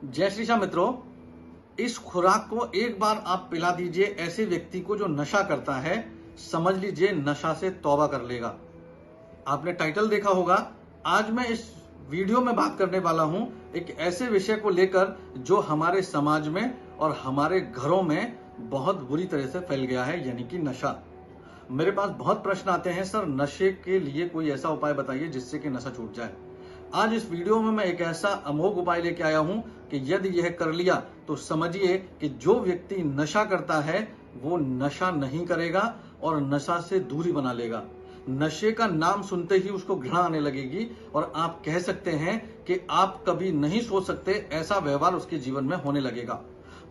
जय श्री श्याम मित्रों, इस खुराक को एक बार आप पिला दीजिए ऐसे व्यक्ति को जो नशा करता है। समझ लीजिए नशा से तौबा कर लेगा। आपने टाइटल देखा होगा। आज मैं इस वीडियो में बात करने वाला हूं एक ऐसे विषय को लेकर जो हमारे समाज में और हमारे घरों में बहुत बुरी तरह से फैल गया है, यानी कि नशा। मेरे पास बहुत प्रश्न आते हैं, सर नशे के लिए कोई ऐसा उपाय बताइए जिससे कि नशा छूट जाए। आज इस वीडियो में मैं एक ऐसा अमोघ उपाय लेके आया हूं कि यदि यह कर लिया तो समझिए कि जो व्यक्ति नशा करता है वो नशा नहीं करेगा और नशा से दूरी बना लेगा। नशे का नाम सुनते ही उसको घृणा आने लगेगी और आप कह सकते हैं कि आप कभी नहीं सोच सकते ऐसा व्यवहार उसके जीवन में होने लगेगा।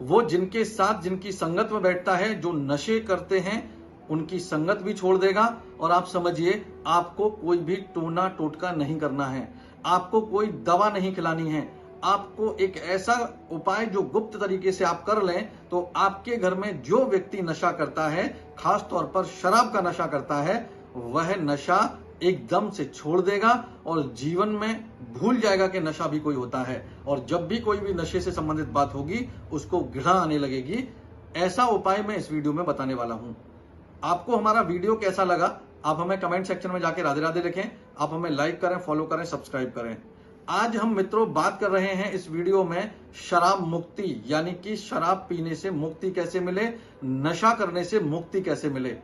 वो जिनके साथ जिनकी संगत में बैठता है, जो नशे करते हैं, उनकी संगत भी छोड़ देगा। और आप समझिए आपको कोई भी टोना टोटका नहीं करना है, आपको कोई दवा नहीं खिलानी है। आपको एक ऐसा उपाय जो गुप्त तरीके से आप कर लें तो आपके घर में जो व्यक्ति नशा करता है, खास तौर पर शराब का नशा करता है, वह नशा एकदम से छोड़ देगा और जीवन में भूल जाएगा कि नशा भी कोई होता है। और जब भी कोई भी नशे से संबंधित बात होगी उसको घृणा आने लगेगी। ऐसा उपाय मैं इस वीडियो में बताने वाला हूं। आपको हमारा वीडियो कैसा लगा आप हमें कमेंट सेक्शन में जाके राधे राधे लिखें। आप हमें लाइक करें, फॉलो करें, सब्सक्राइब करें। आज हम मित्रों बात कर रहे हैं इस वीडियो में शराब मुक्ति, यानी कि शराब पीने से मुक्ति कैसे मिले, नशा करने से मुक्ति कैसे मिले।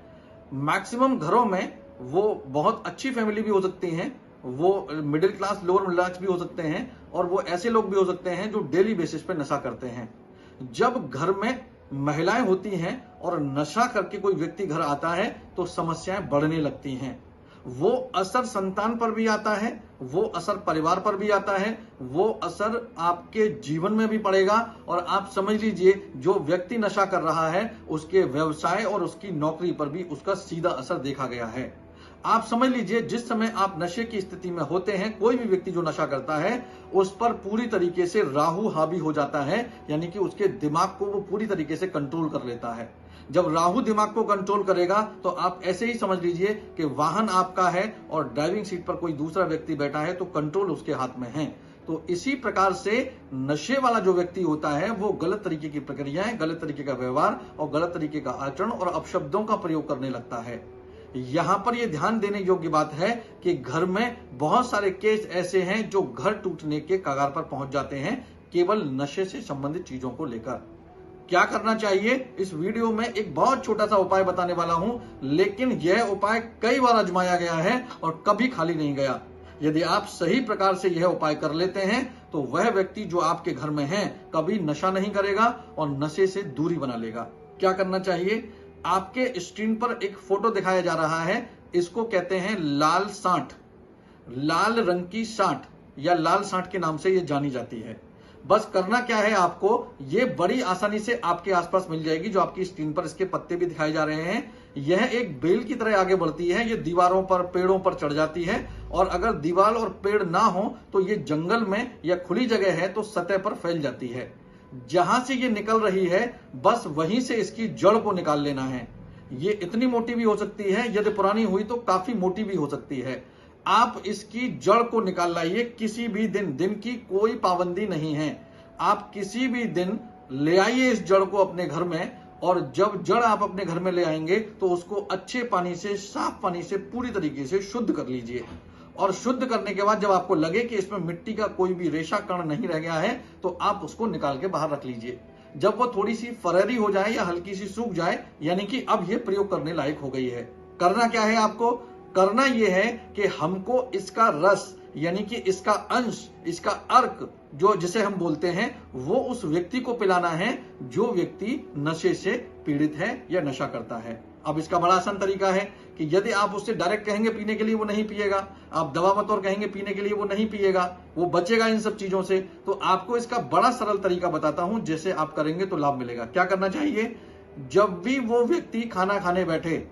मैक्सिमम घरों में वो बहुत अच्छी फैमिली भी हो सकती हैं, वो middle class, lower middle class भी हो सकते हैं, और वो ऐसे लोग भी हो सकते हैं जो डेली बेसिस पे नशा करते हैं। जब घर में महिलाएं होती हैं और नशा करके कोई व्यक्ति घर आता है तो समस्याएं बढ़ने लगती हैं। वो असर संतान पर भी आता है, वो असर परिवार पर भी आता है, वो असर आपके जीवन में भी पड़ेगा। और आप समझ लीजिए जो व्यक्ति नशा कर रहा है उसके व्यवसाय और उसकी नौकरी पर भी उसका सीधा असर देखा गया है। आप समझ लीजिए जिस समय आप नशे की स्थिति में होते हैं, कोई भी व्यक्ति जो नशा करता है उस पर पूरी तरीके से राहु हावी हो जाता है, यानी कि उसके दिमाग को वो पूरी तरीके से कंट्रोल कर लेता है। जब राहु दिमाग को कंट्रोल करेगा तो आप ऐसे ही समझ लीजिए कि वाहन आपका है और ड्राइविंग सीट पर कोई दूसरा व्यक्ति बैठा है तो कंट्रोल उसके हाथ में है। तो इसी प्रकार से नशे वाला जो व्यक्ति होता है वो गलत तरीके की प्रक्रियाएं, गलत तरीके का व्यवहार और गलत तरीके का आचरण और अपशब्दों का प्रयोग करने लगता है। यहां पर यह ध्यान देने योग्य बात है कि घर में बहुत सारे केस ऐसे हैं जो घर टूटने के कगार पर पहुंच जाते हैं केवल नशे से संबंधित चीजों को लेकर। क्या करना चाहिए, इस वीडियो में एक बहुत छोटा सा उपाय बताने वाला हूं, लेकिन यह उपाय कई बार आजमाया गया है और कभी खाली नहीं गया। यदि आप सही प्रकार से यह उपाय कर लेते हैं तो वह व्यक्ति जो आपके घर में है कभी नशा नहीं करेगा और नशे से दूरी बना लेगा। क्या करना चाहिए, आपके स्क्रीन पर एक फोटो दिखाया जा रहा है, इसको कहते हैं लाल सांठ, लाल रंग की सांठ या लाल सांठ के नाम से ये जानी जाती है। बस करना क्या है, आपको ये बड़ी आसानी से आपके आसपास मिल जाएगी। जो आपकी स्क्रीन पर इसके पत्ते भी दिखाए जा रहे हैं, यह एक बेल की तरह आगे बढ़ती है। ये दीवारों पर, पेड़ों पर चढ़ जाती है और अगर दीवार और पेड़ ना हो तो ये जंगल में या खुली जगह है तो सतह पर फैल जाती है। जहां से ये निकल रही है बस वहीं से इसकी जड़ को निकाल लेना है। ये इतनी मोटी भी हो सकती है, यदि पुरानी हुई तो काफी मोटी भी हो सकती है। आप इसकी जड़ को निकाल लाइए किसी भी दिन, दिन की कोई पाबंदी नहीं है। आप किसी भी दिन ले आइए इस जड़ को अपने घर में, और जब जड़ आप अपने घर में ले आएंगे तो उसको अच्छे पानी से, साफ पानी से पूरी तरीके से शुद्ध कर लीजिए। और शुद्ध करने के बाद जब आपको लगे कि इसमें मिट्टी का कोई भी रेशा कण नहीं रह गया है तो आप उसको निकाल के बाहर रख लीजिए। जब वो थोड़ी सी फरहरी हो जाए या हल्की सी सूख जाए, यानी कि अब ये प्रयोग करने लायक हो गई है। करना क्या है, आपको करना यह है कि हमको इसका रस, यानी कि इसका अंश, इसका अर्क जो जिसे हम बोलते हैं, वो उस व्यक्ति को पिलाना है जो व्यक्ति नशे से पीड़ित है या नशा करता है। अब इसका बड़ा आसान तरीका है कि यदि आप उससे डायरेक्ट कहेंगे पीने के लिए, वो नहीं पिएगा। आप दवा बतौर कहेंगे पीने के लिए, वो नहीं पिएगा, वो बचेगा इन सब चीजों से। तो आपको इसका बड़ा सरल तरीका बताता हूं, जैसे आप करेंगे तो लाभ मिलेगा। क्या करना चाहिए, जब भी वो व्यक्ति खाना खाने बैठे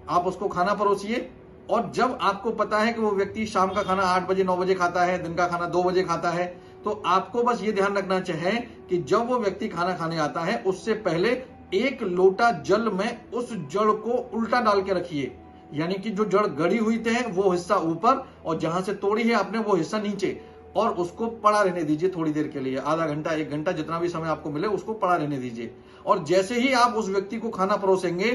आप उसको खाना परोसिए, और जब आपको पता है कि वो व्यक्ति शाम का खाना 8 बजे 9 बजे खाता है, दिन का खाना 2 बजे खाता है, तो आपको बस ये ध्यान रखना चाहिए कि जब वो व्यक्ति खाना खाने आता है उससे पहले 1 लोटा जल में उस जड़ को उल्टा डाल के रखिए। यानी कि जो जड़ गड़ी हुई थे वो हिस्सा ऊपर और जहां से तोड़ी है आपने वो हिस्सा नीचे। और उसको पड़ा रहने दीजिए थोड़ी देर के लिए, आधा घंटा 1 घंटा जितना भी समय आपको मिले उसको पड़ा रहने दीजिए। और जैसे ही आप उस व्यक्ति को खाना परोसेंगे,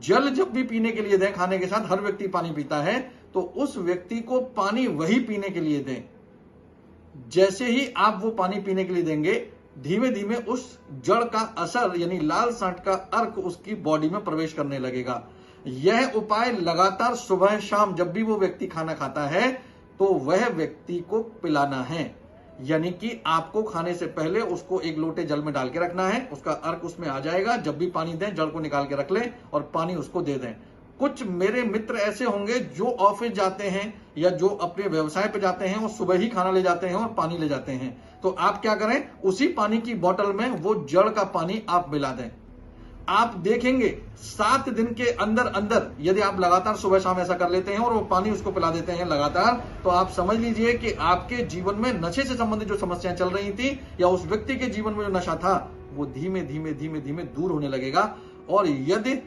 जल जब भी पीने के लिए दें, खाने के साथ हर व्यक्ति पानी पीता है, तो उस व्यक्ति को पानी वही पीने के लिए दें। जैसे ही आप वो पानी पीने के लिए देंगे, धीमे धीमे उस जड़ का असर यानी लाल सांड का अर्क उसकी बॉडी में प्रवेश करने लगेगा। यह उपाय लगातार सुबह शाम जब भी वो व्यक्ति खाना खाता है तो वह व्यक्ति को पिलाना है। यानी कि आपको खाने से पहले उसको 1 लोटे जल में डाल के रखना है, उसका अर्क उसमें आ जाएगा। जब भी पानी दें, जल को निकाल के रख लें और पानी उसको दे दें। कुछ मेरे मित्र ऐसे होंगे जो ऑफिस जाते हैं या जो अपने व्यवसाय पे जाते हैं, वो सुबह ही खाना ले जाते हैं और पानी ले जाते हैं। तो आप क्या करें, उसी पानी की बोतल में वो जड़ का पानी आप मिला दें। आप देखेंगे 7 दिन के अंदर अंदर यदि आप लगातार सुबह शाम ऐसा कर लेते हैं और वो पानी उसको पिला देते हैं लगातार, तो आप समझ लीजिए कि आपके जीवन में नशे से संबंधित जो समस्याएं चल रही थी या उस व्यक्ति के जीवन में जो नशा था, वो धीमे धीमे धीमे धीमे दूर होने लगेगा। और यदि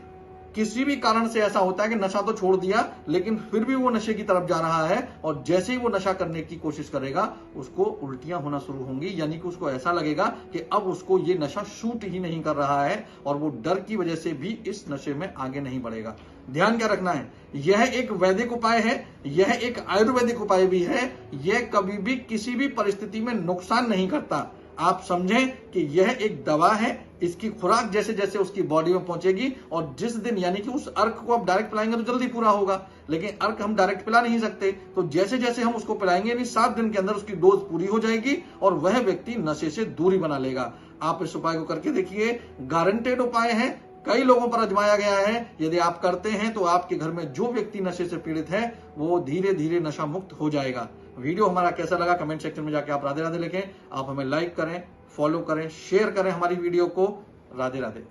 किसी भी कारण से ऐसा होता है कि नशा तो छोड़ दिया लेकिन फिर भी वो नशे की तरफ जा रहा है, और जैसे ही वो नशा करने की कोशिश करेगा उसको उल्टियां होना शुरू होंगी, यानी कि उसको ऐसा लगेगा कि अब उसको ये नशा शूट ही नहीं कर रहा है और वो डर की वजह से भी इस नशे में आगे नहीं बढ़ेगा। ध्यान क्या रखना है, यह एक वैदिक उपाय है, यह एक आयुर्वेदिक उपाय भी है। यह कभी भी किसी भी परिस्थिति में नुकसान नहीं करता। आप समझें कि यह एक दवा है, इसकी खुराक जैसे जैसे उसकी बॉडी में पहुंचेगी, और जिस दिन यानी कि उस अर्क को आप डायरेक्ट पिलाएंगे तो जल्दी पूरा होगा, लेकिन अर्क हम डायरेक्ट पिला नहीं सकते। तो जैसे जैसे हम उसको पिलाएंगे, यानी 7 दिन के अंदर उसकी डोज पूरी हो जाएगी और वह व्यक्ति नशे से दूरी बना लेगा। आप इस उपाय को करके देखिए, गारंटेड उपाय है, कई लोगों पर आजमाया गया है। यदि आप करते हैं तो आपके घर में जो व्यक्ति नशे से पीड़ित है वो धीरे धीरे नशा मुक्त हो जाएगा। वीडियो हमारा कैसा लगा कमेंट सेक्शन में जाके आप राधे राधे लिखें। आप हमें लाइक करें, फॉलो करें, शेयर करें हमारी वीडियो को। राधे राधे।